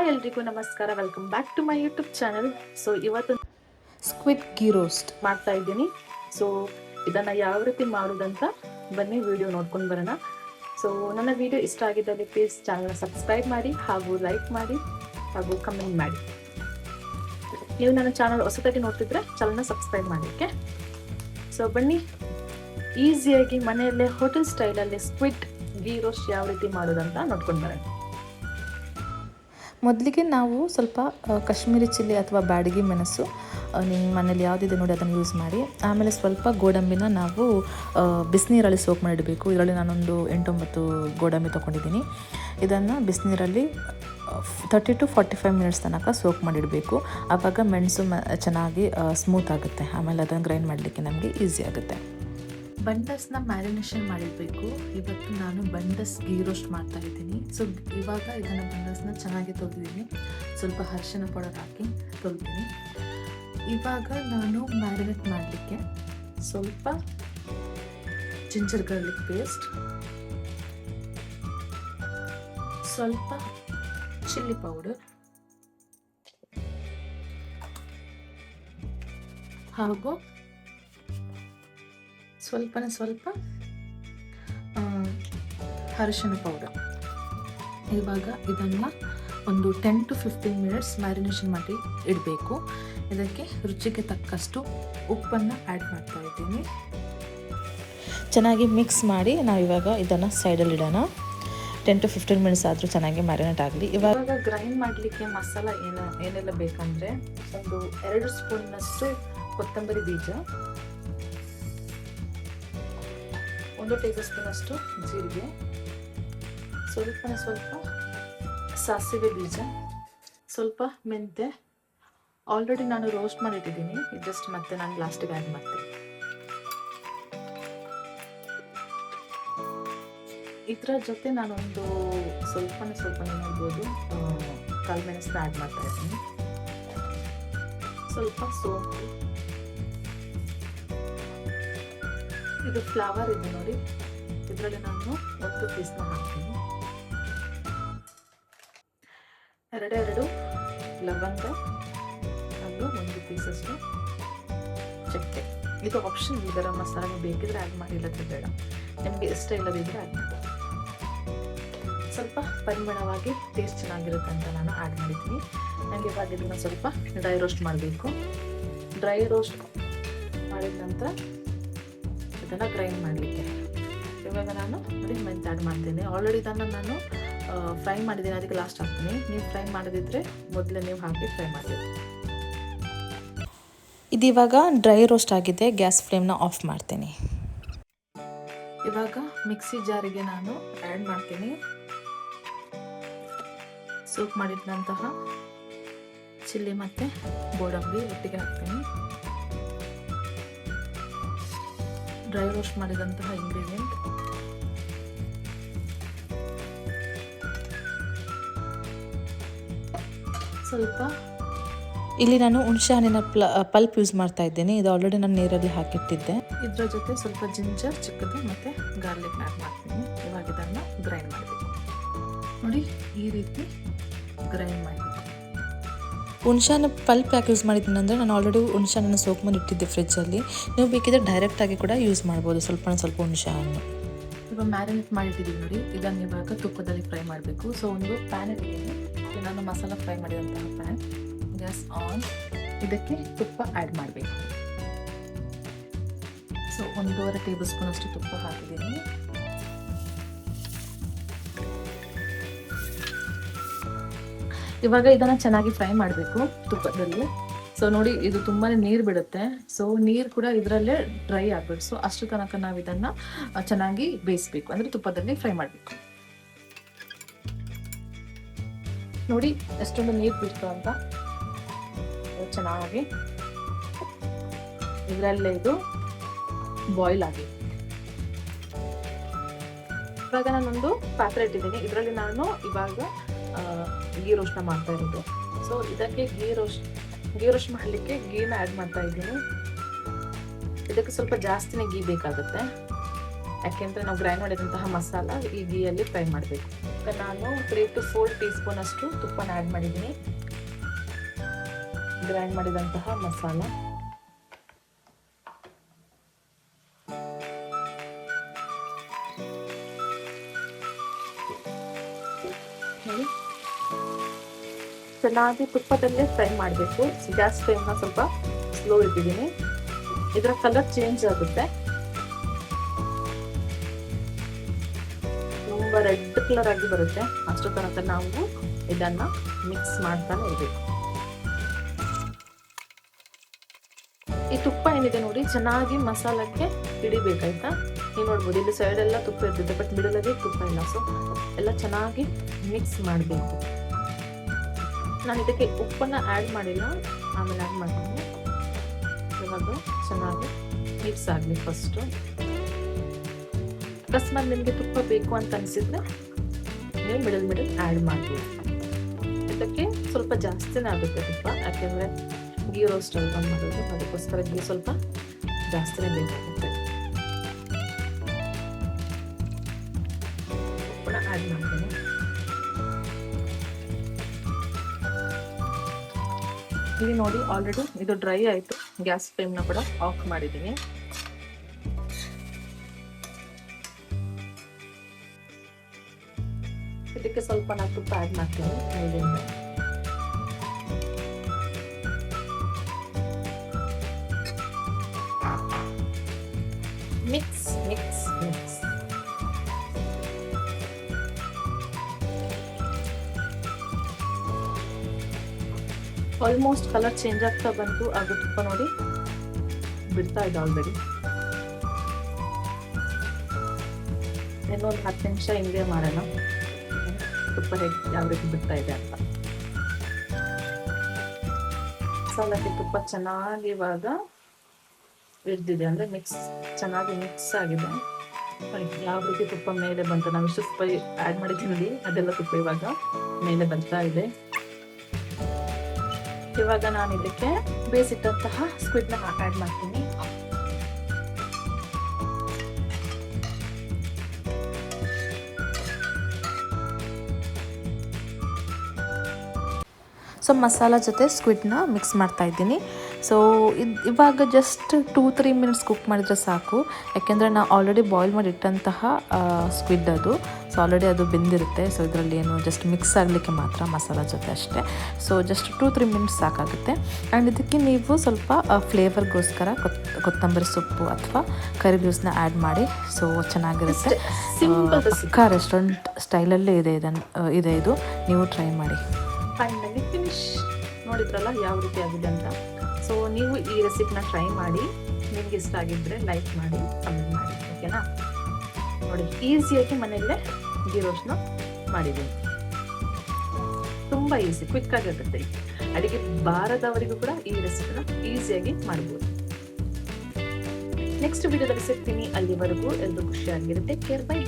ಎಲ್ರಿಗೂ ನಮಸ್ಕಾರ. Welcome back to my YouTube channel. So ಇವತ್ತು ಸ್ಕ್ವಿಡ್ ಗೀ ರೋಸ್ಟ್ ಮಾಡ್ತಾ ಇದ್ದೀನಿ. ಸೊ ಇದನ್ನು ಯಾವ ರೀತಿ ಮಾಡೋದಂತ ಬನ್ನಿ ವಿಡಿಯೋ ನೋಡ್ಕೊಂಡು ಬರೋಣ. ಸೊ ನನ್ನ ವಿಡಿಯೋ ಇಷ್ಟ ಆಗಿದ್ದಲ್ಲಿ ಪ್ಲೀಸ್ ಚಾನಲ್ನ ಸಬ್ಸ್ಕ್ರೈಬ್ ಮಾಡಿ ಹಾಗೂ ಲೈಕ್ ಮಾಡಿ ಹಾಗೂ ಕಮೆಂಟ್ ಮಾಡಿ. ನೀವು ನನ್ನ ಚಾನಲ್ ಹೊಸದಾಗಿ ನೋಡ್ತಿದ್ರೆ ಚಾನಲ್ನ ಸಬ್ಸ್ಕ್ರೈಬ್ ಮಾಡಿ. ಓಕೆ, ಸೊ ಬನ್ನಿ ಈಸಿಯಾಗಿ ಮನೆಯಲ್ಲೇ ಹೋಟೆಲ್ ಸ್ಟೈಲಲ್ಲಿ ಸ್ಕ್ವಿಡ್ ಗೀ ರೋಸ್ಟ್ ಯಾವ ರೀತಿ ಮಾಡೋದಂತ ನೋಡ್ಕೊಂಡು ಬರೋಣ. ಮೊದಲಿಗೆ ನಾವು ಸ್ವಲ್ಪ ಕಾಶ್ಮೀರಿ ಚಿಲ್ಲಿ ಅಥವಾ ಬ್ಯಾಡಗಿ ಮೆಣಸು ನಿಮ್ಮ ಮನೇಲಿ ಯಾವುದಿದೆ ನೋಡಿ ಅದನ್ನು ಯೂಸ್ ಮಾಡಿ. ಆಮೇಲೆ ಸ್ವಲ್ಪ ಗೋಡಂಬಿನ ನಾವು ಬಿಸಿನೀರಲ್ಲಿ ಸೋಕ್ ಮಾಡಿಡಬೇಕು. ಇದರಲ್ಲಿ ನಾನೊಂದು 8-9 ಗೋಡಂಬಿ ತೊಗೊಂಡಿದ್ದೀನಿ. ಇದನ್ನು ಬಿಸಿನೀರಲ್ಲಿ 30 to 45 ಮಿನಿಟ್ಸ್ ತನಕ ಸೋಕ್ ಮಾಡಿಡಬೇಕು. ಆವಾಗ ಮೆಣಸು ಚೆನ್ನಾಗಿ ಸ್ಮೂತ್ ಆಗುತ್ತೆ. ಆಮೇಲೆ ಅದನ್ನು ಗ್ರೈಂಡ್ ಮಾಡಲಿಕ್ಕೆ ನಮಗೆ ಈಸಿ ಆಗುತ್ತೆ. ಬಂಡಸ್ನ ಮ್ಯಾರಿನೇಷನ್ ಮಾಡಿರಬೇಕು. ಇವತ್ತು ನಾನು ಬಂಡಸ್ ಗೀ ರೋಸ್ಟ್ ಮಾಡ್ತಾ ಇದ್ದೀನಿ. ಸೊ ಇವಾಗ ಇದನ್ನು ಬಂಡಸ್ನ ಚೆನ್ನಾಗಿ ತೊಳೆದಿದ್ದೀನಿ. ಸ್ವಲ್ಪ ಅರಿಶಿನ ಪೌಡರ್ ಹಾಕಿ ತೊಳೆದಿದ್ದೀನಿ. ಇವಾಗ ನಾನು ಮ್ಯಾರಿನೇಟ್ ಮಾಡಲಿಕ್ಕೆ ಸ್ವಲ್ಪ ಜಿಂಜರ್ ಗಾರ್ಲಿಕ್ ಪೇಸ್ಟ್, ಸ್ವಲ್ಪ ಚಿಲ್ಲಿ ಪೌಡರ್ ಹಾಗೂ ಸ್ವಲ್ಪ ಅರಿಶಿನ ಪೌಡರ್. ಇವಾಗ ಇದನ್ನು ಒಂದು 10 to 15 ಮಿನಿಟ್ಸ್ ಮ್ಯಾರಿನೇಷನ್ ಮಾಡಿ ಇಡಬೇಕು. ಇದಕ್ಕೆ ರುಚಿಗೆ ತಕ್ಕಷ್ಟು ಉಪ್ಪನ್ನು ಆ್ಯಡ್ ಮಾಡ್ತಾ ಇದ್ದೀನಿ. ಚೆನ್ನಾಗಿ ಮಿಕ್ಸ್ ಮಾಡಿ ನಾವು ಇವಾಗ ಇದನ್ನು ಸೈಡಲ್ಲಿ ಇಡೋಣ. 10 to 15 ಮಿನಿಟ್ಸ್ ಆದರೂ ಚೆನ್ನಾಗಿ ಮ್ಯಾರಿನೇಟ್ ಆಗಲಿ. ಇವಾಗ ಗ್ರೈಂಡ್ ಮಾಡಲಿಕ್ಕೆ ಮಸಾಲ ಏನೆಲ್ಲ ಬೇಕಂದರೆ ಒಂದು 2 ಸ್ಪೂನ್ನಷ್ಟು ಕೊತ್ತಂಬರಿ ಬೀಜ, 1 ಟೇಬಲ್ ಸ್ಪೂನ್ ಅಷ್ಟು ಜೀರಿಗೆ, ಸ್ವಲ್ಪ ಸಾಸಿವೆ ಬೀಜ, ಸ್ವಲ್ಪ ಮೆಂತೆ. ಆಲ್ರೆಡಿ ನಾನು ರೋಸ್ಟ್ ಮಾಡಿಟ್ಟಿದ್ದೀನಿ. ಜಸ್ಟ್ ಮತ್ತೆ ನಾನು ಲಾಸ್ಟಿಗೆ ಆ್ಯಡ್ ಮಾಡ್ತೀನಿ. ಇದರ ಜೊತೆ ನಾನೊಂದು ಸ್ವಲ್ಪ ನೋಡ್ಬೋದು ಕಾಳು ಮೆಣಸನ್ನ ಆ್ಯಡ್ ಮಾಡ್ತಾ ಇದ್ದೀನಿ. ಸ್ವಲ್ಪ ಸೋಂಪು, ಇದು ಫ್ಲವರ್ ಇದೆ ನೋಡಿ, ಇದರಲ್ಲಿ ನಾನು 1 ಪೀಸ್ನ ಹಾಕ್ತೀನಿ. 2 ಲವಂಗ ಹಾಗೂ 1 ಪೀಸಷ್ಟು ಚಕ್ಕೆ. ಇದು ಆಪ್ಷನ್. ಗರಂ ಮಸಾಲ ಬೇಕಿದ್ರೆ ಆ್ಯಡ್ ಮಾಡಿ, ಇಲ್ಲದ್ರೆ ಬೇಡ. ನಿಮಗೆ ಇಷ್ಟ ಇಲ್ಲದಿದ್ದರೆ ಆ್ಯಡ್ ಮಾಡಿ. ಸ್ವಲ್ಪ ಪರಿಮಳವಾಗಿ ಟೇಸ್ಟ್ ಚೆನ್ನಾಗಿರುತ್ತೆ ಅಂತ ನಾನು ಆ್ಯಡ್ ಮಾಡಿದ್ದೀನಿ. ನನಗೆ ಇವಾಗ ಇದನ್ನು ಸ್ವಲ್ಪ ಡ್ರೈ ರೋಸ್ಟ್ ಮಾಡಬೇಕು. ಡ್ರೈ ರೋಸ್ಟ್ ಮಾಡಿದ ನಂತರ ಇದನ್ನು ಗ್ರೈಂಡ್ ಮಾಡಲಿಕ್ಕೆ ಇವಾಗ ನಾನು ನೋಡಿ ಮೆಂತೆ ಆ್ಯಡ್ ಮಾಡ್ತೀನಿ. ಆಲ್ರೆಡಿ ಇದನ್ನು ನಾನು ಫ್ರೈ ಮಾಡಿದ್ದೀನಿ, ಅದಕ್ಕೆ ಲಾಸ್ಟ್ ಹಾಕ್ತೀನಿ. ನೀವು ಫ್ರೈ ಮಾಡದಿದ್ದರೆ ಮೊದಲೇ ನೀವು ಹಾಕಿ ಫ್ರೈ ಮಾಡಬೇಕು. ಇದಿವಾಗ ಡ್ರೈ ರೋಸ್ಟ್ ಆಗಿದೆ. ಗ್ಯಾಸ್ ಫ್ಲೇಮ್ನ ಆಫ್ ಮಾಡ್ತೀನಿ. ಇವಾಗ ಮಿಕ್ಸಿ ಜಾರಿಗೆ ನಾನು ಆ್ಯಡ್ ಮಾಡ್ತೀನಿ ಸೋಕ್ ಮಾಡಿದಂತಹ ಚಿಲ್ಲಿ ಮತ್ತು ಗೋಡಂಬಿ ಒಟ್ಟಿಗೆ ಹಾಕ್ತೀನಿ. ಡ್ರೈ ರೋಸ್ಟ್ ಮಾಡಿದಂತಹ ಇಂಗ್ರೀಡಿಯೆಂಟ್, ಸ್ವಲ್ಪ ಇಲ್ಲಿ ನಾನು ಹುಣಸೆ ಹಣ್ಣಿನ ಪಲ್ಪ್ ಯೂಸ್ ಮಾಡ್ತಾ ಇದ್ದೇನೆ. ಇದು ಆಲ್ರೆಡಿ ನಾನು ನೀರಲ್ಲಿ ಹಾಕಿಟ್ಟಿದ್ದೆ. ಇದರ ಜೊತೆ ಸ್ವಲ್ಪ ಜಿಂಜರ್ ಚಿಕ್ಕದು ಮತ್ತು ಗಾರ್ಲಿಕ್ ಆ್ಯಡ್ ಮಾಡ್ತೀನಿ. ಇವಾಗ ಇದನ್ನು ಗ್ರೈಂಡ್ ಮಾಡಬೇಕು. ನೋಡಿ ಈ ರೀತಿ ಗ್ರೈಂಡ್ ಮಾಡಬೇಕು. ಹುಣಸೆ ಹಣ್ಣು ಪಲ್ಪ್ ಯಾಕೆ ಯೂಸ್ ಮಾಡಿದ್ದೀನಿ ಅಂದರೆ ನಾನು ಆಲ್ರೆಡಿ ಹುಣಸೆ ಹಣ್ಣನ್ನು ಸೋಕ್ ಮಾಡಿ ಇಟ್ಟಿದ್ದೆ ಫ್ರಿಜ್ಜಲ್ಲಿ. ನೀವು ಬೇಕಿದ್ರೆ ಡೈರೆಕ್ಟಾಗಿ ಕೂಡ ಯೂಸ್ ಮಾಡ್ಬೋದು. ಸ್ವಲ್ಪ ಹುಣಸೆ ಹಣ್ಣು ಇವಾಗ ಮ್ಯಾರಿನೇಟ್ ಮಾಡಿಟ್ಟಿದ್ದೀವಿ ನೋಡಿ. ಇದನ್ನು ಇವಾಗ ತುಪ್ಪದಲ್ಲಿ ಫ್ರೈ ಮಾಡಬೇಕು. ಸೊ ಒಂದು ಪ್ಯಾನ್ ಇಟ್ಟಿದ್ದೀನಿ. ನಾನು ಮಸಾಲ ಫ್ರೈ ಮಾಡಿದಂತಹ ಪ್ಯಾನ್. Gas on. ಇದಕ್ಕೆ ತುಪ್ಪ ಆ್ಯಡ್ ಮಾಡಬೇಕು. ಸೊ 1.5 ಟೇಬಲ್ ಸ್ಪೂನ್ ಅಷ್ಟು ತುಪ್ಪ ಹಾಕಿದ್ದೀನಿ. ಇವಾಗ ಇದನ್ನು ಚೆನ್ನಾಗಿ ಫ್ರೈ ಮಾಡಬೇಕು ತುಪ್ಪದಲ್ಲಿ. ಸೊ ನೋಡಿ ಇದು ತುಂಬಾ ನೀರು ಬಿಡುತ್ತೆ. ಸೊ ನೀರು ಕೂಡ ಇದರಲ್ಲೇ ಡ್ರೈ ಆಗಬೇಕು. ಸೊ ಅಷ್ಟು ತನಕ ನಾವು ಇದನ್ನು ಚೆನ್ನಾಗಿ ಬೇಯಿಸಬೇಕು, ಅಂದರೆ ತುಪ್ಪದಲ್ಲಿ ಫ್ರೈ ಮಾಡಬೇಕು. ನೋಡಿ ಎಷ್ಟೊಂದು ನೀರು ಬಿಡ್ತು ಅಂತ. ಚೆನ್ನಾಗಿ ಇದರಲ್ಲೇ ಇದು ಬಾಯ್ಲ್ ಆಗಿ. ಇವಾಗ ನಾನೊಂದು ಪಾತ್ರೆ ಇಟ್ಟಿದ್ದೀನಿ. ಇದರಲ್ಲಿ ನಾನು ಇವಾಗ ಗೀ ರೋಸ್ಟ್ನ ಮಾಡ್ತಾ ಇರೋದು. ಸೊ ಇದಕ್ಕೆ ಗೀ ರೋಸ್ಟ್ ಮಾಡಲಿಕ್ಕೆ ಗೀನ ಆ್ಯಡ್ ಮಾಡ್ತಾ ಇದ್ದೀನಿ. ಇದಕ್ಕೆ ಸ್ವಲ್ಪ ಜಾಸ್ತಿನೇ ಗೀ ಬೇಕಾಗುತ್ತೆ. ಯಾಕೆಂದರೆ ನಾವು ಗ್ರೈಂಡ್ ಮಾಡಿದಂತಹ ಮಸಾಲ ಈ ಗೀಯಲ್ಲಿ ಫ್ರೈ ಮಾಡಬೇಕು. ನಾನು 3 to 4 ಟೀ ಸ್ಪೂನ್ ಅಷ್ಟು ತುಪ್ಪನ ಆ್ಯಡ್ ಮಾಡಿದ್ದೀನಿ. ಗ್ರೈಂಡ್ ಮಾಡಿದಂತಹ ಮಸಾಲ ಚೆನ್ನಾಗಿ ತುಪ್ಪದಲ್ಲೇ ಫ್ರೈ ಮಾಡಬೇಕು. ಗ್ಯಾಸ್ ಫ್ಲೇಮ್ನ ಸ್ವಲ್ಪ ಸ್ಲೋ ಇಟ್ಟಿದ್ದೀನಿ. ಇದರ ಕಲರ್ ಚೇಂಜ್ ಆಗುತ್ತೆ, ತುಂಬ ರೆಡ್ ಕಲರ್ ಆಗಿ ಬರುತ್ತೆ. ಅಷ್ಟು ತನಕ ನಾವು ಇದನ್ನ ಮಿಕ್ಸ್ ಮಾಡ್ತಾನೆ ಇರಬೇಕು. ಈ ತುಪ್ಪ ಏನಿದೆ ನೋಡಿ ಚೆನ್ನಾಗಿ ಮಸಾಲಕ್ಕೆ ಹಿಡಿಬೇಕಾಯ್ತಾ. ನೀವು ನೋಡ್ಬೋದು ಇಲ್ಲಿ ಸೈಡ್ ಎಲ್ಲ ತುಪ್ಪ ಇರ್ತದೆ, ಬಟ್ ಮಿಡಲಲ್ಲಿ ತುಪ್ಪ ಇಲ್ಲ. ಸೊ ಎಲ್ಲ ಚೆನ್ನಾಗಿ ಮಿಕ್ಸ್ ಮಾಡಬೇಕು. ನಾನು ಇದಕ್ಕೆ ಉಪ್ಪನ್ನ ಆ್ಯಡ್ ಮಾಡಿಲ್ಲ, ಆಮೇಲೆ ಆ್ಯಡ್ ಮಾಡ್ತೀನಿ. ಇವಾಗ ಚೆನ್ನಾಗಿ ಮಿಕ್ಸ್ ಆಗಲಿ ಫಸ್ಟು. ಅಕಸ್ಮಾತ್ ನಿಮಗೆ ತುಪ್ಪ ಬೇಕು ಅಂತ ಅನಿಸಿದ್ರೆ ನೀವು ಮಿಡಲ್ ಆ್ಯಡ್ ಮಾಡ್ಬೋದು. ಇದಕ್ಕೆ ಸ್ವಲ್ಪ ಜಾಸ್ತಿನೇ ಆಗುತ್ತೆ ತುಪ್ಪ, ಯಾಕೆಂದರೆ ಗೀ ರೋಸ್ಟ್ ಅಲ್ವಾ ಮಾಡೋದು, ಅದಕ್ಕೋಸ್ಕರ ಗೀ ಸ್ವಲ್ಪ ಜಾಸ್ತಿನೇ ಬೇಕಾಗುತ್ತೆ. ಉಪ್ಪನ್ನ ಆ್ಯಡ್ ಮಾಡ್ತೀನಿ. ಇಲ್ಲಿ ನೋಡಿ ಆಲ್ರೆಡಿ ಇದು ಡ್ರೈ ಆಯಿತು. ಗ್ಯಾಸ್ ಫ್ಲೇಮ್ನ ಕೂಡ ಆಫ್ ಮಾಡಿದ್ದೀನಿ. ಇದಕ್ಕೆ ಸ್ವಲ್ಪ ನಾನು ತುಪ್ಪ ಆ್ಯಡ್ ಮಾಡ್ತೀನಿ ಮೇಲಿಂದ. Mix mix mix. Almost colour change ಆಗ್ತಾ ಬಂತು. ಅದು ತುಪ್ಪ ನೋಡಿ ಬಿಡ್ತಾ ಇದೆ ಆಲ್ರೆಡಿ. ಇನ್ನೊಂದು 10 ನಿಮಿಷ ಹಿಂಗೆ ಮಾಡೋಣ, ತುಪ್ಪ ಹೇಗೆ ಯಾವ ರೀತಿ ಬಿಡ್ತಾ ಇದೆ ಅಂತ. ಮಸಾಲಕ್ಕೆ ತುಪ್ಪ ಚೆನ್ನಾಗಿ ಇವಾಗ ಹಿಡ್ದಿದೆ, ಅಂದರೆ ಚೆನ್ನಾಗಿ ಮಿಕ್ಸ್ ಆಗಿದೆ. ಯಾವ ರೀತಿ ತುಪ್ಪ ಮೇಲೆ ಬಂತು, ನಾವು ಇಷ್ಟು ತುಪ್ಪ ಆ್ಯಡ್ ಮಾಡಿದ್ದೀವಿ ಅದೆಲ್ಲ ತುಪ್ಪ ಇವಾಗ ಮೇಲೆ ಬರ್ತಾ ಇದೆ. ಇವಾಗ ನಾನು ಇದಕ್ಕೆ ಬೇಯಿಸಿಟ್ಟಂತಹ ಸ್ಕ್ವಿಡ್ನ ಆ್ಯಡ್ ಮಾಡ್ತೀನಿ. ಸೊ ಮಸಾಲ ಜೊತೆ ಸ್ಕ್ವಿಡ್ನ ಮಿಕ್ಸ್ ಮಾಡ್ತಾ ಇದ್ದೀನಿ. ಸೊ ಇವಾಗ ಜಸ್ಟ್ 2-3 ಮಿನಿಟ್ಸ್ ಕುಕ್ ಮಾಡಿದರೆ ಸಾಕು, ಯಾಕೆಂದರೆ ನಾವು ಆಲ್ರೆಡಿ ಬಾಯ್ಲ್ ಮಾಡಿ ಇಟ್ಟಂತಹ ಸ್ಕ್ವಿಡ್ ಅದು. ಸೊ ಆಲ್ರೆಡಿ ಅದು ಬೆಂದಿರುತ್ತೆ. ಸೊ ಇದರಲ್ಲಿ ಏನು ಜಸ್ಟ್ ಮಿಕ್ಸ್ ಆಗಲಿಕ್ಕೆ ಮಾತ್ರ ಮಸಾಲ ಜೊತೆ ಅಷ್ಟೇ. ಸೊ ಜಸ್ಟ್ 2-3 ಮಿನಿಟ್ಸ್ ಸಾಕಾಗುತ್ತೆ. ಆ್ಯಂಡ್ ಇದಕ್ಕೆ ನೀವು ಸ್ವಲ್ಪ ಫ್ಲೇವರ್ಗೋಸ್ಕರ ಕೊತ್ತಂಬರಿ ಸೊಪ್ಪು ಅಥವಾ ಕರಿ ಲೀವ್ಸ್ನ ಆ್ಯಡ್ ಮಾಡಿ. ಸೊ ಚೆನ್ನಾಗಿರುತ್ತೆ. ಪಕ್ಕಾ ರೆಸ್ಟೋರೆಂಟ್ ಸ್ಟೈಲಲ್ಲೇ ಇದೆ ಇದು, ನೀವು ಟ್ರೈ ಮಾಡಿ. Finally finish. ನೋಡಿದ್ರಲ್ಲ ಯಾವ ರೀತಿ ಆಗಿದೆ ಅಂತ. ಸೊ ನೀವು ಈ ರೆಸಿಪಿನ ಟ್ರೈ ಮಾಡಿ, ನಿಮ್ಗೆ ಇಷ್ಟ ಆಗಿದ್ದರೆ ಲೈಕ್ ಮಾಡಿ, ಕಮೆಂಟ್ ಮಾಡಿ, ಓಕೆನಾ? ನೋಡಿ ಈಸಿಯಾಗಿ ಮನೆಯಲ್ಲೇ ಗೀ ರೋಸ್ಟ್ನ ಮಾಡಿದ್ದೀನಿ. ತುಂಬ ಈಸಿ, ಕ್ವಿಕ್ ಆಗಿರುತ್ತೆ. ಅಡಿಗೆ ಬಾರದವರಿಗೂ ಕೂಡ ಈ ರೆಸಿಪಿನ ಈಸಿಯಾಗಿ ಮಾಡ್ಬೋದು. ನೆಕ್ಸ್ಟ್ ವಿಡಿಯೋದಲ್ಲಿ ಸಿಗ್ತೀನಿ. ಅಲ್ಲಿವರೆಗೂ ಎಲ್ಲರೂ ಖುಷಿಯಾಗಿರುತ್ತೆ. Care, by.